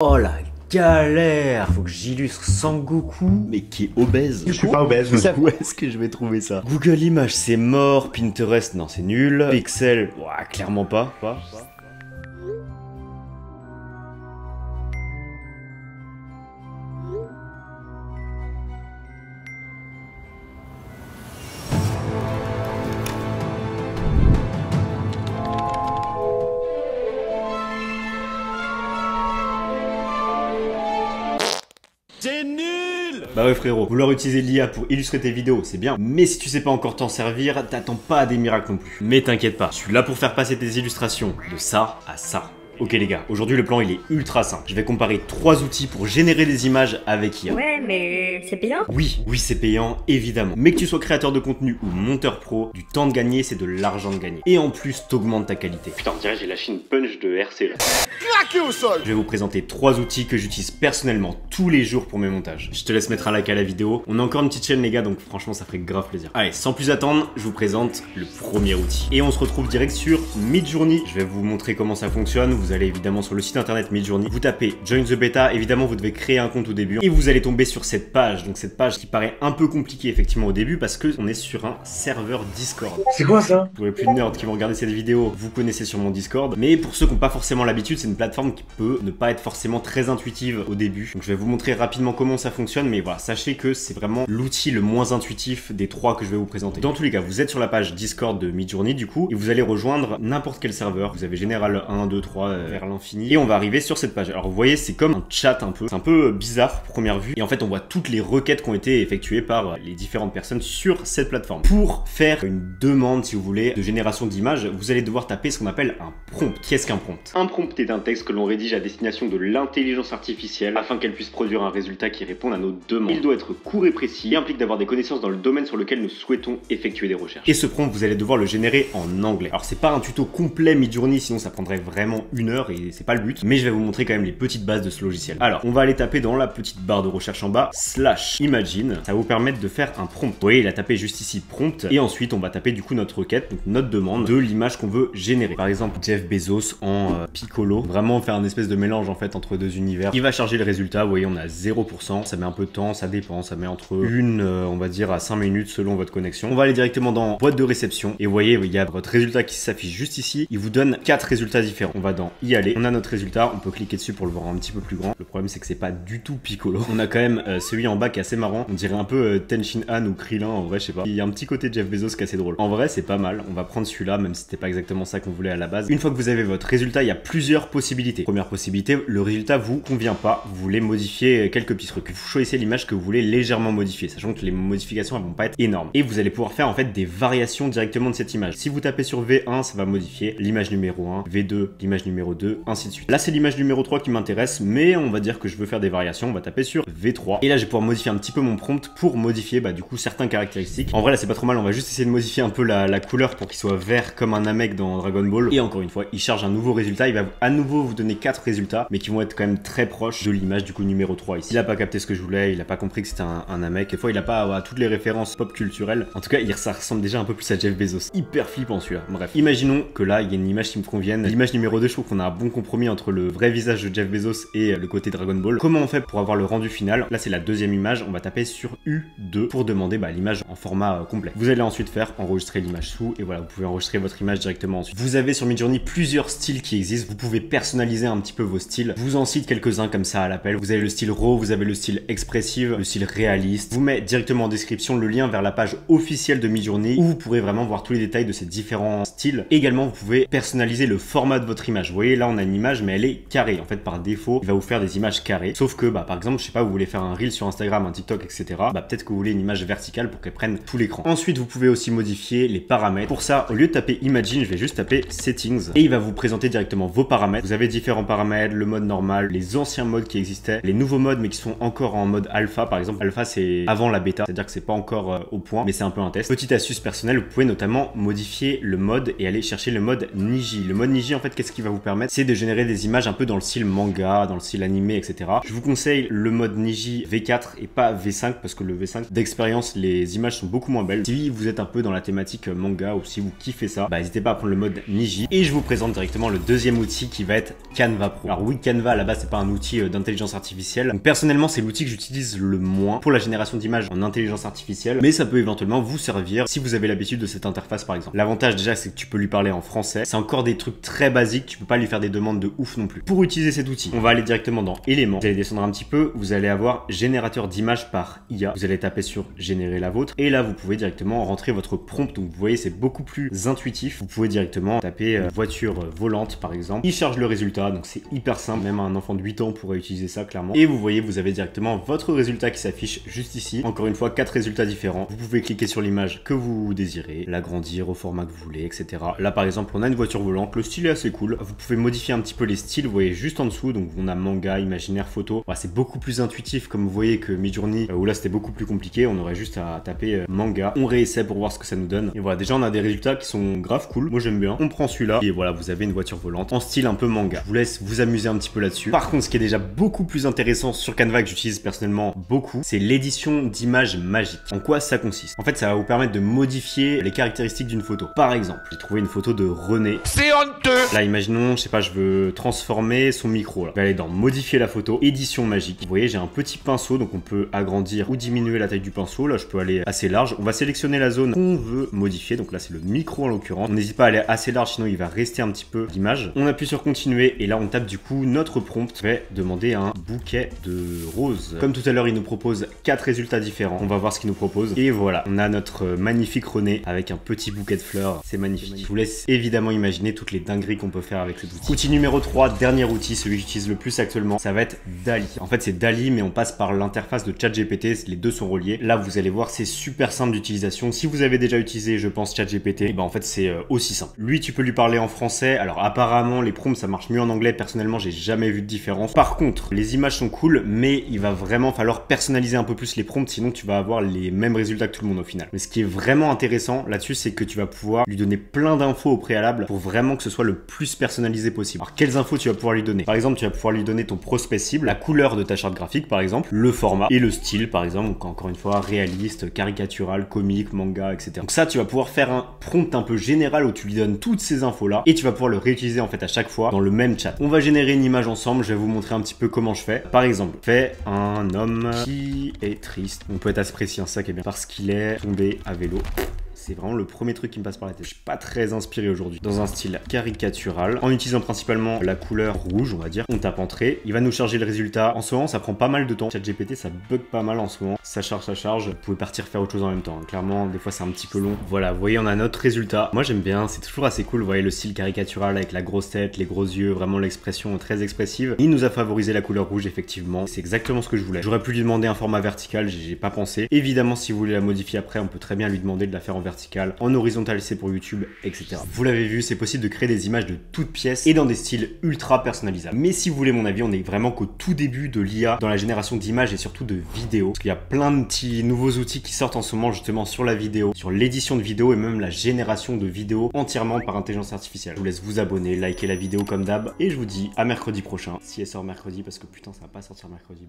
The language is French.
Oh la galère! Faut que j'illustre Sangoku, mais qui est obèse. Je suis pas obèse, Ça, où est-ce que je vais trouver ça? Google Images, c'est mort. Pinterest, non, c'est nul. Pixel, ouah, clairement pas. C'est nul! Bah ouais frérot, vouloir utiliser l'IA pour illustrer tes vidéos, c'est bien, mais si tu sais pas encore t'en servir, t'attends pas à des miracles non plus. Mais t'inquiète pas, je suis là pour faire passer tes illustrations de ça à ça. Ok les gars, aujourd'hui le plan il est ultra simple. Je vais comparer 3 outils pour générer des images avec IA. Ouais, mais c'est payant? Oui, c'est payant, évidemment. Mais que tu sois créateur de contenu ou monteur pro, du temps de gagner, c'est de l'argent de gagner. Et en plus, t'augmentes ta qualité. Putain, on dirait j'ai lâché une punch de RC là. Claqué au sol! Je vais vous présenter 3 outils que j'utilise personnellement tous les jours pour mes montages. Je te laisse mettre un like à la vidéo. On a encore une petite chaîne les gars, donc franchement ça ferait grave plaisir. Allez, sans plus attendre, je vous présente le premier outil. Et on se retrouve direct sur Midjourney. Je vais vous montrer comment ça fonctionne. Vous allez évidemment sur le site internet Midjourney. Vous tapez Join the Beta. Évidemment, vous devez créer un compte au début. Et vous allez tomber sur cette page. Donc cette page qui paraît un peu compliquée effectivement au début parce que on est sur un serveur Discord. C'est quoi ça? Pour les plus nerds qui vont regarder cette vidéo, vous connaissez sûrement Discord. Mais pour ceux qui n'ont pas forcément l'habitude, c'est une plateforme qui peut ne pas être forcément très intuitive au début. Donc je vais vous montrer rapidement comment ça fonctionne. Mais voilà, sachez que c'est vraiment l'outil le moins intuitif des 3 que je vais vous présenter. Dans tous les cas, vous êtes sur la page Discord de Midjourney du coup. Et vous allez rejoindre n'importe quel serveur. Vous avez général 1, 2, 3 vers l'infini. Et on va arriver sur cette page. Alors vous voyez, c'est comme un chat un peu. C'est un peu bizarre première vue. Et en fait, on voit toutes les requêtes qui ont été effectuées par les différentes personnes sur cette plateforme. Pour faire une demande, si vous voulez, de génération d'images, vous allez devoir taper ce qu'on appelle un prompt. Qu'est-ce qu'un prompt? Un prompt est un texte que l'on rédige à destination de l'intelligence artificielle afin qu'elle puisse produire un résultat qui réponde à nos demandes. Il doit être court et précis et implique d'avoir des connaissances dans le domaine sur lequel nous souhaitons effectuer des recherches. Et ce prompt, vous allez devoir le générer en anglais. Alors c'est pas un tuto complet Midjourney, sinon ça prendrait vraiment 1 heure et c'est pas le but. Mais je vais vous montrer quand même les petites bases de ce logiciel. Alors, on va aller taper dans la petite barre de recherche en bas, /imagine. Ça va vous permettre de faire un prompt. Vous voyez, il a tapé juste ici prompt. Et ensuite, on va taper du coup notre requête, donc notre demande de l'image qu'on veut générer. Par exemple, Jeff Bezos en Piccolo. Vraiment faire un espèce de mélange en fait entre 2 univers. Il va charger le résultat. Vous voyez, on a 0%. Ça met un peu de temps, ça dépend. Ça met entre on va dire, à 5 minutes selon votre connexion. On va aller directement dans boîte de réception. Et vous voyez, il y a votre résultat qui s'affiche juste ici. Il vous donne 4 résultats différents. On va dans y aller. On a notre résultat. On peut cliquer dessus pour le voir un petit peu plus grand. Le problème c'est que c'est pas du tout Piccolo. On a quand même celui en bas qui est assez marrant. On dirait un peu Tenshin Han ou Krillin en vrai, je sais pas. Il y a un petit côté Jeff Bezos qui est assez drôle. En vrai c'est pas mal. On va prendre celui-là même si c'était pas exactement ça qu'on voulait à la base. Une fois que vous avez votre résultat, il y a plusieurs possibilités. Première possibilité, le résultat vous convient pas. Vous voulez modifier quelques petits trucs. Vous choisissez l'image que vous voulez légèrement modifier, sachant que les modifications elles vont pas être énormes. Et vous allez pouvoir faire en fait des variations directement de cette image. Si vous tapez sur V1, ça va modifier l'image numéro 1, V2, l'image numéro 2, ainsi de suite. Là c'est l'image numéro 3 qui m'intéresse, mais on va dire que je veux faire des variations. On va taper sur V3 et là je vais pouvoir modifier un petit peu mon prompt pour modifier du coup certaines caractéristiques. En vrai là c'est pas trop mal, on va juste essayer de modifier un peu la couleur pour qu'il soit vert comme un Namek dans Dragon Ball. Et encore une fois, il charge un nouveau résultat. Il va à nouveau vous donner 4 résultats, mais qui vont être quand même très proches de l'image du coup numéro 3 ici. Il a pas capté ce que je voulais, il a pas compris que c'était un Namek. Des fois il a pas toutes les références pop culturelles. En tout cas ça ressemble déjà un peu plus à Jeff Bezos. Hyper flippant celui-là. Bref, imaginons que là il y a une image qui me convienne. L'image numéro 2, je trouve qu'on a un bon compromis entre le vrai visage de Jeff Bezos et le côté Dragon Ball. Comment on fait pour avoir le rendu final? Là c'est la deuxième image, on va taper sur U2 pour demander l'image en format complet. Vous allez ensuite faire enregistrer l'image sous et voilà, vous pouvez enregistrer votre image directement ensuite. Vous avez sur Midjourney plusieurs styles qui existent, vous pouvez personnaliser un petit peu vos styles. Je vous en cite quelques-uns comme ça à l'appel. Vous avez le style raw, vous avez le style expressive, le style réaliste. Je vous mets directement en description le lien vers la page officielle de Midjourney où vous pourrez vraiment voir tous les détails de ces différents styles. Également vous pouvez personnaliser le format de votre image. Vous voyez là on a une image mais elle est carrée. En fait par défaut il va vous faire des images carrées. Sauf que par exemple je sais pas, vous voulez faire un reel sur Instagram, un TikTok, etc. Peut-être que vous voulez une image verticale pour qu'elle prenne tout l'écran. Ensuite vous pouvez aussi modifier les paramètres. Pour ça, au lieu de taper Imagine, je vais juste taper Settings et il va vous présenter directement vos paramètres. Vous avez différents paramètres, le mode normal, les anciens modes qui existaient, les nouveaux modes mais qui sont encore en mode alpha. Par exemple alpha c'est avant la bêta, c'est-à-dire que c'est pas encore au point mais c'est un peu un test. Petite astuce personnelle, vous pouvez notamment modifier le mode et aller chercher le mode Niji. Le mode Niji en fait qu'est-ce qu'il va vous permettre, c'est de générer des images un peu dans le style manga, dans le style animé, etc. Je vous conseille le mode Niji V4 et pas V5 parce que le V5 d'expérience, les images sont beaucoup moins belles. Si vous êtes un peu dans la thématique manga ou si vous kiffez ça, bah n'hésitez pas à prendre le mode Niji. Et je vous présente directement le deuxième outil qui va être Canva Pro. Alors oui, Canva à la base c'est pas un outil d'intelligence artificielle. Donc personnellement c'est l'outil que j'utilise le moins pour la génération d'images en intelligence artificielle, mais ça peut éventuellement vous servir si vous avez l'habitude de cette interface par exemple. L'avantage déjà c'est que tu peux lui parler en français. C'est encore des trucs très basiques, tu peux pas lui faire des demandes de ouf non plus. Pour utiliser cet outil, on va aller directement dans éléments. Vous allez descendre un petit peu, vous allez avoir générateur d'images par IA. Vous allez taper sur générer la vôtre et là vous pouvez directement rentrer votre prompt. Donc vous voyez c'est beaucoup plus intuitif. Vous pouvez directement taper voiture volante par exemple. Il charge le résultat, donc c'est hyper simple. Même un enfant de 8 ans pourrait utiliser ça clairement. Et vous voyez, vous avez directement votre résultat qui s'affiche juste ici. Encore une fois, 4 résultats différents. Vous pouvez cliquer sur l'image que vous désirez, l'agrandir au format que vous voulez, etc. Là par exemple, on a une voiture volante. Le style est assez cool. Vous pouvez modifier un petit peu les styles. Vous voyez juste en dessous, donc on a manga, imaginaire, photo. Voilà, c'est beaucoup plus intuitif comme vous voyez que Midjourney, où là c'était beaucoup plus compliqué. On aurait juste à taper manga. On réessaie pour voir ce que ça nous donne. Et voilà, déjà on a des résultats qui sont grave cool. Moi j'aime bien. On prend celui-là et voilà, vous avez une voiture volante en style un peu manga. Je vous laisse vous amuser un petit peu là-dessus. Par contre, ce qui est déjà beaucoup plus intéressant sur Canva que j'utilise personnellement beaucoup, c'est l'édition d'images magiques. En quoi ça consiste? En fait, ça va vous permettre de modifier les caractéristiques d'une photo. Par exemple, j'ai trouvé une photo de René. C'est honteux. Là, imaginons, je sais pas, je veux transformer son micro. Là. Je vais aller dans modifier la photo, édition magique. Vous voyez, j'ai un petit pinceau, donc on peut agrandir ou diminuer la taille du pinceau. Là, je peux aller assez large. On va sélectionner la zone qu'on veut modifier. Donc là, c'est le micro en l'occurrence. On n'hésite pas à aller assez large, sinon il va rester un petit peu d'image. On appuie sur continuer et là, on tape du coup notre prompt. Je vais demander un bouquet de roses. Comme tout à l'heure, il nous propose 4 résultats différents. On va voir ce qu'il nous propose. Et voilà, on a notre magnifique René avec un petit bouquet de fleurs. C'est magnifique. Je vous laisse évidemment imaginer toutes les dingueries qu'on peut faire avec cet outil. Outil numéro 3, dernier outil, celui que j'utilise le plus actuellement, ça va être DALL-E. En fait, c'est DALL-E, mais on passe par l'interface de ChatGPT. Les deux sont reliés. Là, vous allez voir, c'est super simple d'utilisation. Si vous avez déjà utilisé, je pense, ChatGPT, et ben en fait, c'est aussi simple. Lui, tu peux lui parler en français. Alors, apparemment, les prompts, ça marche mieux en anglais. Personnellement, j'ai jamais vu de différence. Par contre, les images sont cool, mais il va vraiment falloir personnaliser un peu plus les prompts, sinon tu vas avoir les mêmes résultats que tout le monde au final. Mais ce qui est vraiment intéressant là-dessus, c'est que tu vas pouvoir lui donner plein d'infos au préalable pour vraiment que ce soit le plus personnalisé possible. Alors, quelles infos tu vas pouvoir lui donner? Par exemple, tu vas pouvoir lui donner ton prospect cible, la couleur de ta charte graphique, par exemple, le format et le style, par exemple, donc encore une fois, réaliste, caricatural, comique, manga, etc. Donc ça, tu vas pouvoir faire un prompt un peu général où tu lui donnes toutes ces infos-là et tu vas pouvoir le réutiliser en fait à chaque fois dans le même chat. On va générer une image ensemble, je vais vous montrer un petit peu comment je fais. Par exemple, fais un homme qui est triste. On peut être assez précis, hein, ça qui est bien. Parce qu'il est tombé à vélo. C'est vraiment le premier truc qui me passe par la tête. Je suis pas très inspiré aujourd'hui. Dans un style caricatural, en utilisant principalement la couleur rouge, on va dire. On tape entrée. Il va nous charger le résultat. En ce moment, ça prend pas mal de temps. ChatGPT, ça bug pas mal en ce moment. Ça charge, ça charge. Vous pouvez partir faire autre chose en même temps. Clairement, des fois, c'est un petit peu long. Voilà, vous voyez, on a notre résultat. Moi, j'aime bien. C'est toujours assez cool. Vous voyez le style caricatural avec la grosse tête, les gros yeux, vraiment l'expression très expressive. Il nous a favorisé la couleur rouge, effectivement. C'est exactement ce que je voulais. J'aurais pu lui demander un format vertical, j'ai pas pensé. Évidemment, si vous voulez la modifier après, on peut très bien lui demander de la faire en vertical, en horizontal c'est pour YouTube, etc. Vous l'avez vu, c'est possible de créer des images de toutes pièces et dans des styles ultra personnalisables. Mais si vous voulez mon avis, on est vraiment qu'au tout début de l'IA dans la génération d'images et surtout de vidéos. Parce qu'il y a plein de petits nouveaux outils qui sortent en ce moment justement sur la vidéo, sur l'édition de vidéos et même la génération de vidéos entièrement par intelligence artificielle. Je vous laisse vous abonner, liker la vidéo comme d'hab et je vous dis à mercredi prochain, si elle sort mercredi parce que putain ça va pas sortir mercredi.